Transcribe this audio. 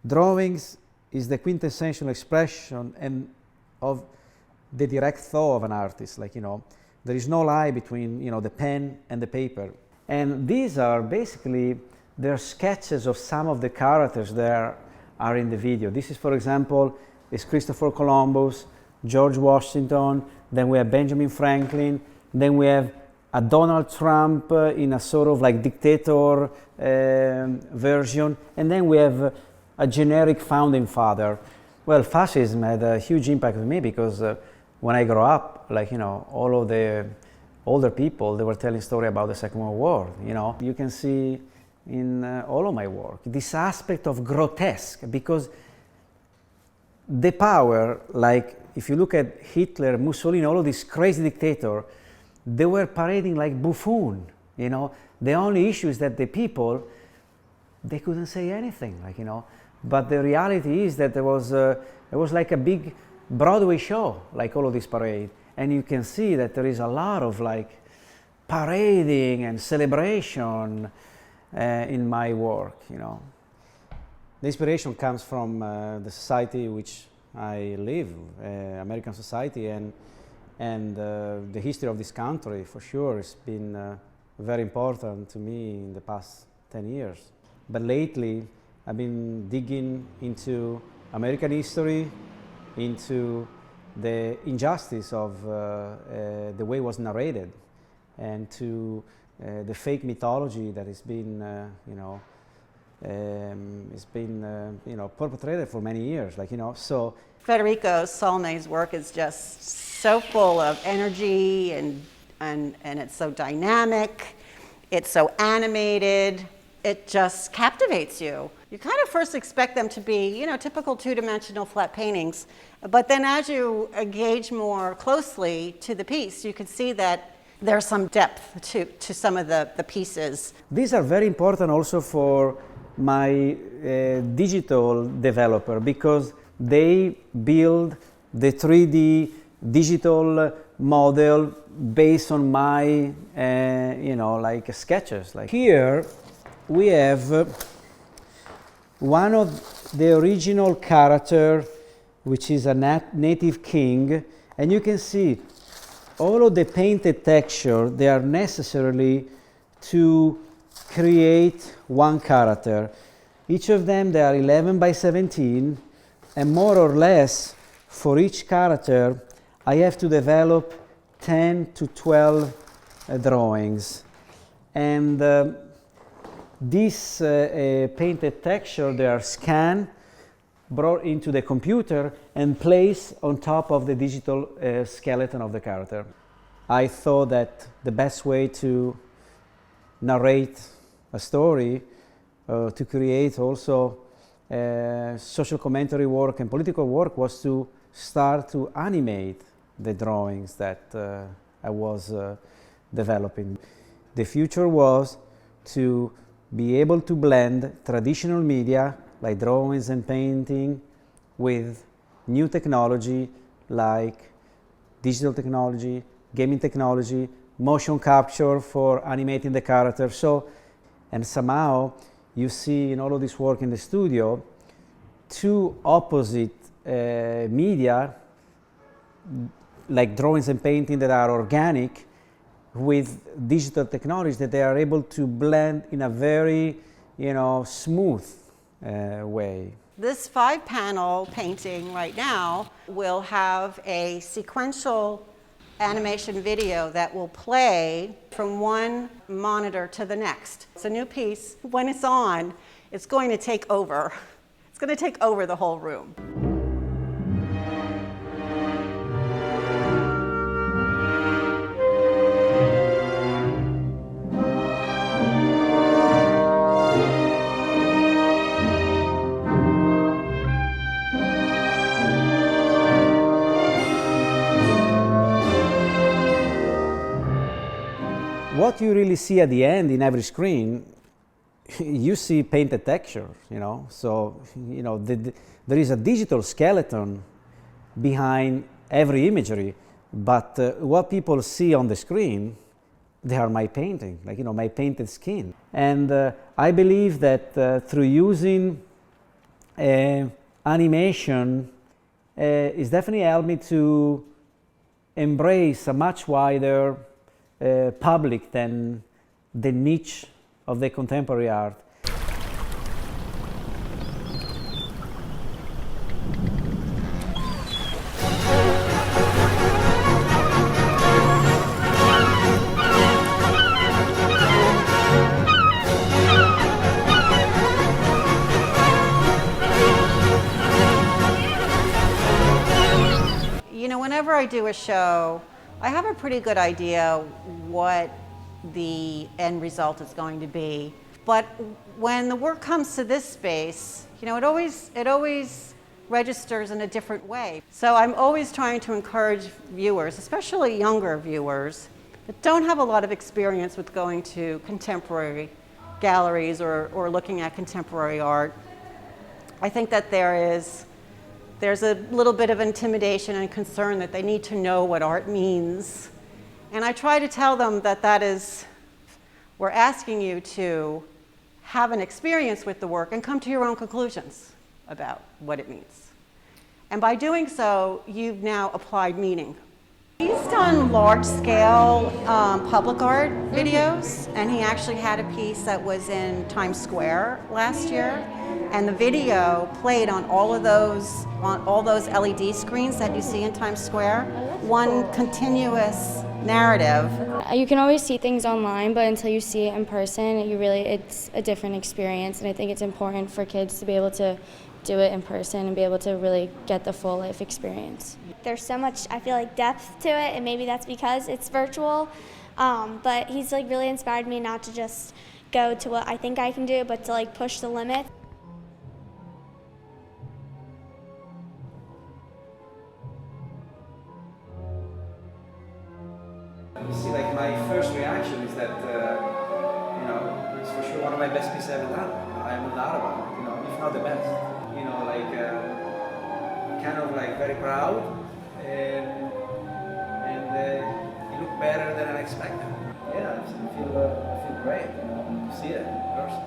Drawings is the quintessential expression and of the direct thought of an artist. Like, there is no lie between, the pen and the paper. And these are basically, they're sketches of some of the characters that are in the video. This is, for example, is Christopher Columbus, George Washington, then we have Benjamin Franklin, then we have a Donald Trump in a sort of like dictator version, and then we have a generic founding father. Well, fascism had a huge impact on me because when I grew up, all of the older people, they were telling story about the Second World War, You can see in all of my work this aspect of grotesque, because the power, like if you look at Hitler, Mussolini, all of these crazy dictators, they were parading like buffoon, The only issue is that the people, they couldn't say anything, But the reality is that it was like a big Broadway show, like all of this parade. And you can see that there is a lot of parading and celebration in my work, The inspiration comes from the society which I live, American society, and the history of this country, for sure, has been very important to me in the past 10 years. But lately, I've been digging into American history, into the injustice of the way it was narrated, and to the fake mythology that has been, perpetrated for many years, so. Federico Solmi's work is just so full of energy and it's so dynamic, it's so animated, it just captivates you. You kind of first expect them to be, typical two-dimensional flat paintings, but then as you engage more closely to the piece, you can see that there's some depth to some of the pieces. These are very important also for my digital developer, because they build the 3D digital model based on my, sketches. Like here, we have one of the original character, which is a native king, and you can see all of the painted texture, they are necessarily to create one character. Each of them, they are 11 by 17, and more or less, for each character, I have to develop 10 to 12 drawings. And this painted texture, they are scanned, brought into the computer, and placed on top of the digital skeleton of the character. I thought that the best way to narrate a story, to create also social commentary work and political work, was to start to animate the drawings that I was developing. The future was to be able to blend traditional media like drawings and painting with new technology like digital technology, gaming technology, motion capture for animating the character. So, and somehow you see in all of this work in the studio two opposite media like drawings and painting that are organic with digital technology that they are able to blend in a very, smooth way. This 5-panel painting right now will have a sequential animation video that will play from one monitor to the next. It's a new piece. When it's on, it's going to take over. It's going to take over the whole room. What you really see at the end in every screen, you see painted texture, So, there is a digital skeleton behind every imagery, but what people see on the screen, they are my painting, my painted skin. And I believe that through using animation is definitely helped me to embrace a much wider public than the niche of the contemporary art. Whenever I do a show, I have a pretty good idea what the end result is going to be. But when the work comes to this space, it always registers in a different way. So I'm always trying to encourage viewers, especially younger viewers, that don't have a lot of experience with going to contemporary galleries or looking at contemporary art. I think that there's a little bit of intimidation and concern that they need to know what art means. And I try to tell them that we're asking you to have an experience with the work and come to your own conclusions about what it means. And by doing so, you've now applied meaning. He's done large-scale public art videos, and he actually had a piece that was in Times Square last year. And the video played on all those LED screens that you see in Times Square, one continuous narrative. You can always see things online, but until you see it in person, it's a different experience. And I think it's important for kids to be able to do it in person and be able to really get the full life experience. There's so much, I feel like, depth to it, and maybe that's because it's virtual. But he's really inspired me not to just go to what I think I can do, but to push the limit. You see, my first reaction is that, it's for sure one of my best pieces I've ever done. I have no doubt about it, if not the best. Kind of very proud, and you look better than I expected. Yeah, I feel great, to see it in person.